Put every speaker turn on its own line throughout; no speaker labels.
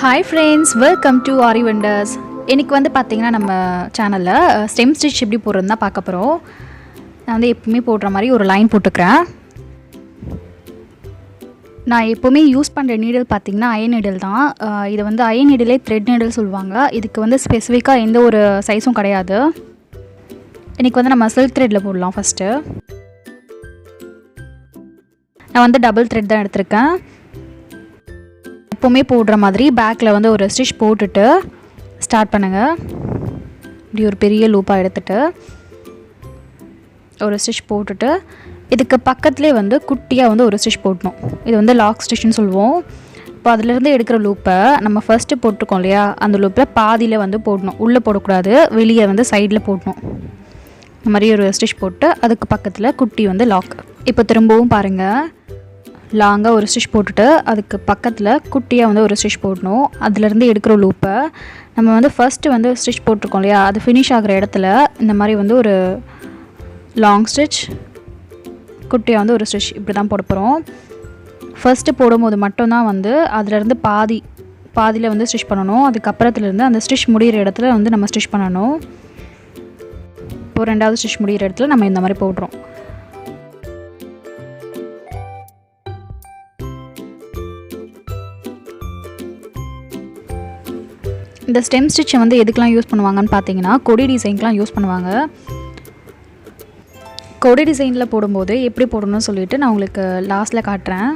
Hi friends, welcome to Aari Wonders. இன்னைக்கு வந்து பாத்தீங்கன்னா நம்ம சேனல்ல ஸ்டெம் ஸ்டிட்ச் எப்படி போடுறதுன்னு பார்க்க போறோம். நான் வந்து எப்பவுமே போடுற மாதிரி ஒரு லைன் போட்டுக்கறேன். நான் எப்பவுமே யூஸ் பண்ற நீடில் பாத்தீங்கன்னா அயன் நீடில் தான். இது வந்து அயன் நீடிலே த்ரெட் நீடில் சொல்வாங்க. இதுக்கு வந்து ஸ்பெசிஃபிக்கா எந்த ஒரு சைஸும் கிடையாது. இன்னைக்கு வந்து நம்ம சில்க் த்ரெட்ல போடலாம் ஃபர்ஸ்ட். நான் வந்து டபுள் த்ரெட் தான் எடுத்துர்க்கேன். எப்பவுமே போடுற மாதிரி பேக்ல வந்து ஒரு ஸ்டிட்ச் போட்டுட்டு ஸ்டார்ட் பண்ணுங்க. இப்படி ஒரு பெரிய லூப்பா எடுத்துட்டு ஒரு ஸ்டிட்ச் போட்டுட்டு இதுக்கு பக்கத்துலயே வந்து குட்டியா வந்து ஒரு ஸ்டிட்ச் போடணும். இது வந்து லாக் ஸ்டிட்ச்னு சொல்வோம். இப்போ அதில இருந்து எடுக்கிற லூப்பை நம்ம ஃபர்ஸ்ட் போட்டுருக்கோம் இல்லையா, அந்த லூப்ல பாதியில வந்து போடணும். உள்ள போடக்கூடாது, வெளியே வந்து சைடுல போடணும். இந்த மாதிரி ஒரு ஸ்டிட்ச் போட்டு அதுக்கு பக்கத்துல குட்டி வந்து லாக். இப்போ திரும்பவும் பாருங்க, லாங்காக ஒரு ஸ்டிச் போட்டுட்டு அதுக்கு பக்கத்தில் குட்டியாக வந்து ஒரு ஸ்டிச் போடணும். அதுலேருந்து எடுக்கிற லூப்பை நம்ம வந்து ஃபஸ்ட்டு வந்து ஸ்டிச் போட்டிருக்கோம் இல்லையா, அது ஃபினிஷ் ஆகிற இடத்துல இந்த மாதிரி வந்து ஒரு லாங் ஸ்டிச், குட்டியாக வந்து ஒரு ஸ்டிச் இப்படி தான் போட போகிறோம். ஃபஸ்ட்டு போடும்போது மட்டும்தான் வந்து அதிலேருந்து பாதியில் வந்து ஸ்டிச் பண்ணணும். அதுக்கப்புறத்துலேருந்து அந்த ஸ்டிச் முடிகிற இடத்துல வந்து நம்ம ஸ்டிச் பண்ணணும். இப்போ ரெண்டாவது ஸ்டிச் முடிகிற இடத்துல நம்ம இந்த மாதிரி போடுறோம். இந்த ஸ்டெம் ஸ்டிட்சை வந்து எதுக்கெலாம் யூஸ் பண்ணுவாங்கன்னு பார்த்தீங்கன்னா, கொடி டிசைனுக்குலாம் யூஸ் பண்ணுவாங்க. கொடி டிசைனில் போடும்போது எப்படி போடணும்னு சொல்லிட்டு நான் உங்களுக்கு லாஸ்ட்டில் காட்டுறேன்.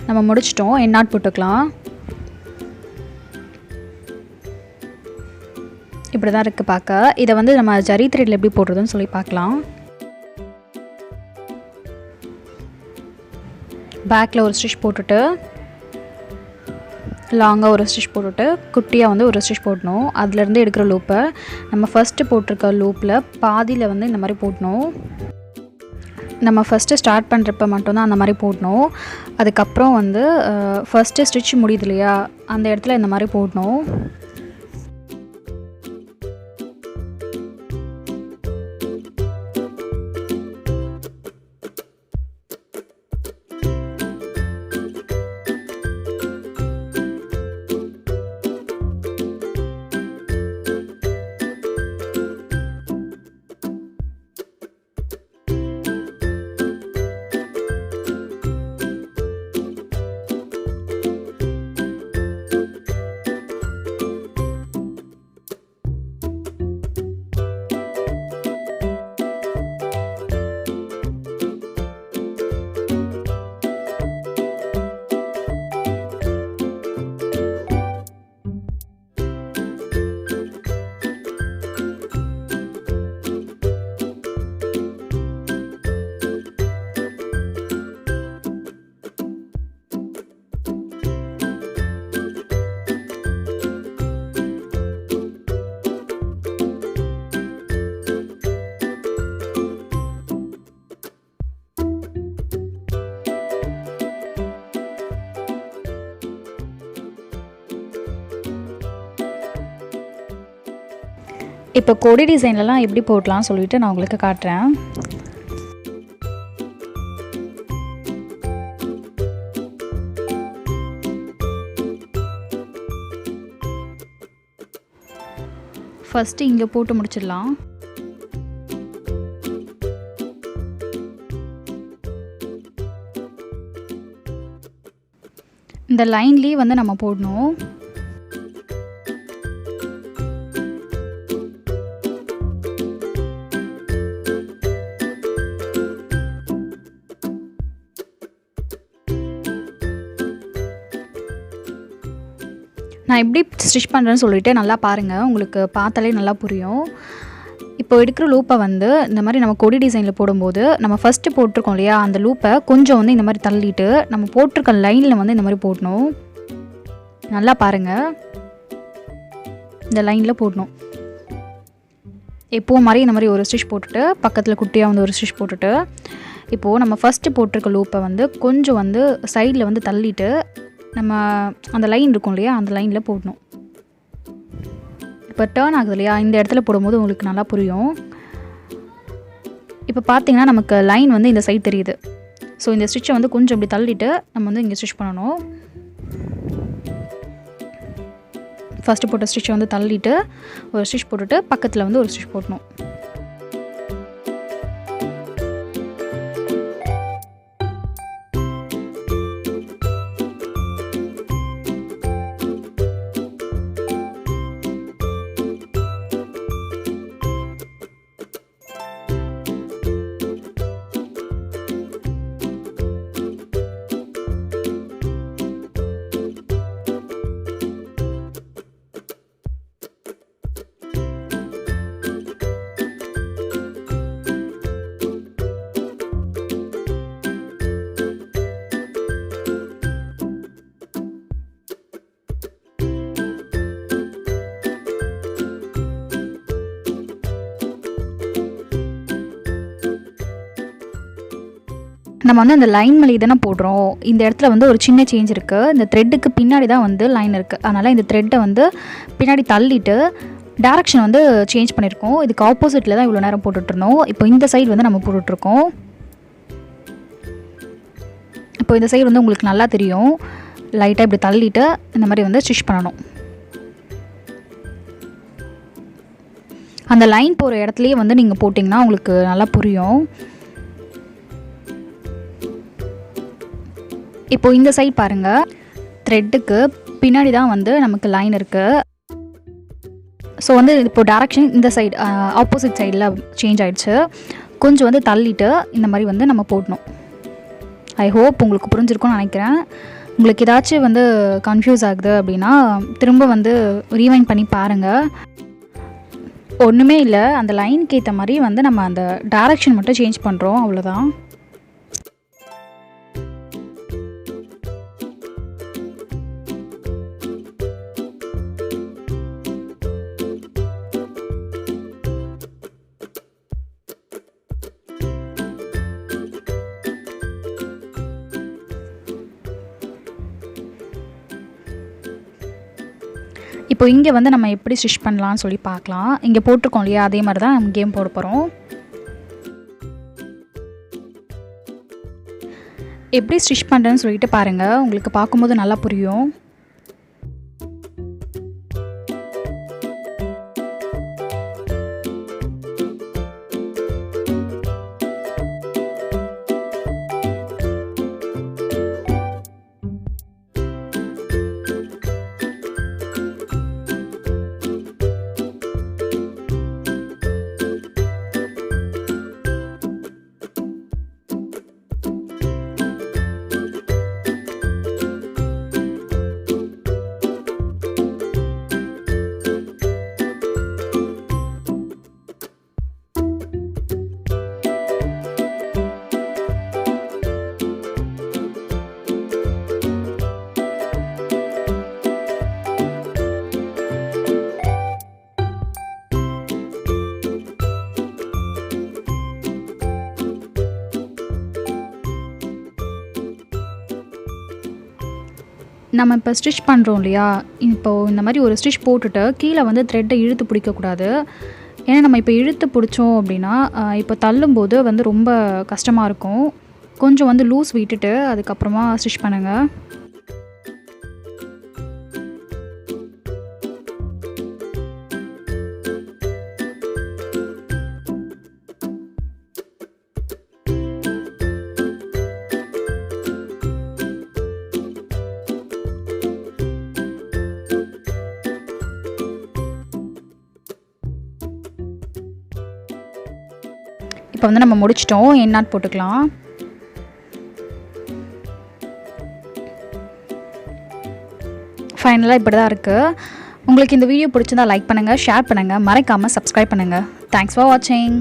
நம்ம முடிச்சிட்டோம். எண்ணாட் போட்டுக்கலாம். இப்படி தான் இருக்குது பார்க்க. இதை வந்து நம்ம ஜரி த்ரெட்ல எப்படி போடுறதுன்னு சொல்லி பார்க்கலாம். பேக்கில் ஒரு ஸ்டிச் போட்டுட்டு லாங்காக ஒரு ஸ்டிச் போட்டுட்டு குட்டியாக வந்து ஒரு ஸ்டிச் போடணும். அதுலேருந்து எடுக்கிற லூப்பை நம்ம ஃபஸ்ட்டு போட்டிருக்க லூப்பில் பாதியில் வந்து இந்த மாதிரி போடணும். நம்ம ஃபஸ்ட்டு ஸ்டார்ட் பண்ணுறப்ப மட்டும்தான் அந்த மாதிரி போடணும். அதுக்கப்புறம் வந்து ஃபஸ்ட்டு ஸ்டிச் முடியுது இல்லையா, அந்த இடத்துல இந்த மாதிரி போடணும். இப்போ கொடி டிசைன்லலாம் எப்படி போடலாம் சொல்லிட்டு நான் உங்களுக்கு காட்டுறேன். ஃபஸ்ட்டு இங்கே போட்டு முடிச்சிடலாம். இந்த லைன்லேயே வந்து நம்ம போடணும். நான் எப்படி ஸ்டிச் பண்ணுறேன்னு சொல்லிவிட்டு நல்லா பாருங்கள், உங்களுக்கு பார்த்தாலே நல்லா புரியும். இப்போ எடுக்கிற லூப்பை வந்து இந்த மாதிரி நம்ம கொடி டிசைனில் போடும்போது நம்ம ஃபஸ்ட்டு போட்டிருக்கோம் இல்லையா, அந்த லூப்பை கொஞ்சம் வந்து இந்த மாதிரி தள்ளிட்டு நம்ம போட்டிருக்க லைனில் வந்து இந்த மாதிரி போடணும். நல்லா பாருங்கள், இந்த லைனில் போடணும். எப்போவும் மாதிரி இந்த மாதிரி ஒரு ஸ்டிச் போட்டுட்டு பக்கத்தில் குட்டியாக வந்து ஒரு ஸ்டிச் போட்டுட்டு இப்போது நம்ம ஃபஸ்ட்டு போட்டிருக்க லூப்பை வந்து கொஞ்சம் வந்து சைடில் வந்து தள்ளிட்டு நம்ம அந்த லைன் இருக்கும் இல்லையா, அந்த லைனில் போடணும். இப்போ டேர்ன் ஆகுது இல்லையா, இந்த இடத்துல போடும்போது உங்களுக்கு நல்லா புரியும். இப்போ பார்த்தீங்கன்னா நமக்கு லைன் வந்து இந்த சைடு தெரியுது. ஸோ இந்த ஸ்டிச்சை வந்து கொஞ்சம் இப்படி தள்ளிட்டு நம்ம வந்து இங்கே ஸ்டிச் பண்ணணும். ஃபஸ்ட்டு போட்ட ஸ்டிச்சை வந்து தள்ளிட்டு ஒரு ஸ்டிச் போட்டுட்டு பக்கத்தில் வந்து ஒரு ஸ்டிச் போடணும். நம்ம வந்து அந்த லைன் மேலே தானே போடுறோம். இந்த இடத்துல வந்து ஒரு சின்ன சேஞ்ச் இருக்குது. இந்த த்ரெட்டுக்கு பின்னாடி தான் வந்து லைன் இருக்குது. அதனால் இந்த த்ரெட்டை வந்து பின்னாடி தள்ளிட்டு டேரக்ஷன் வந்து சேஞ்ச் பண்ணியிருக்கோம். இதுக்கு ஆப்போசிட்டில் தான் இவ்வளோ நேரம் போட்டுட்ருந்தோம். இப்போ இந்த சைடு வந்து நம்ம போட்டுட்ருக்கோம். இப்போ இந்த சைடு வந்து உங்களுக்கு நல்லா தெரியும். லைட்டாக இப்படி தள்ளிட்டு இந்த மாதிரி வந்து ஸ்டிச் பண்ணணும். அந்த லைன் போகிற இடத்துலையே வந்து நீங்கள் போட்டிங்கன்னா உங்களுக்கு நல்லா புரியும். இப்போ இந்த சைட் பாருங்கள், த்ரெட்டுக்கு பின்னாடி தான் வந்து நமக்கு லைன் இருக்குது. ஸோ வந்து இப்போ டேரக்ஷன் இந்த சைடு ஆப்போசிட் சைடில் சேஞ்ச் ஆகிடுச்சு. கொஞ்சம் வந்து தள்ளிட்டு இந்த மாதிரி வந்து நம்ம போடணும். ஐ ஹோப் உங்களுக்கு புரிஞ்சிருக்கும்னு நினைக்கிறேன். உங்களுக்கு ஏதாச்சும் வந்து கன்ஃபியூஸ் ஆகுது அப்படின்னா திரும்ப வந்து ரீவைண்ட் பண்ணி பாருங்கள். ஒன்றுமே இல்லை, அந்த லைனுக்கு ஏற்ற மாதிரி வந்து நம்ம அந்த டேரக்ஷன் மட்டும் சேஞ்ச் பண்ணுறோம், அவ்வளோதான். இப்போ இங்கே வந்து நம்ம எப்படி ஸ்டிச் பண்ணலான்னு சொல்லி பார்க்கலாம். இங்கே போட்டிருக்கோம் இல்லையா, அதே மாதிரி தான் நம்ம கேம் போட போகிறோம். எப்படி ஸ்டிச் பண்ணுறேன்னு சொல்லிட்டு பாருங்கள், உங்களுக்கு பார்க்கும்போது நல்லா புரியும். நம்ம இப்போ ஸ்டிச் பண்ணுறோம் இல்லையா, இப்போது இந்த மாதிரி ஒரு ஸ்டிச் போட்டுட்டு கீழே வந்து த்ரெட்டை இழுத்து பிடிக்கக்கூடாது. ஏன்னா நம்ம இப்போ இழுத்து பிடிச்சோம் அப்படின்னா இப்போ தள்ளும்போது வந்து ரொம்ப கஷ்டமாக இருக்கும். கொஞ்சம் வந்து லூஸ் விட்டுட்டு அதுக்கப்புறமா ஸ்டிச் பண்ணுங்கள். இப்போ வந்து நம்ம முடிச்சிட்டோம். என்னாட் போட்டுக்கலாம். ஃபைனலாக இப்படி தான் இருக்குது. உங்களுக்கு இந்த வீடியோ பிடிச்சிருந்தா லைக் பண்ணுங்கள், ஷேர் பண்ணுங்கள், மறக்காமல் சப்ஸ்கிரைப் பண்ணுங்கள். தேங்க்ஸ் ஃபார் வாட்சிங்.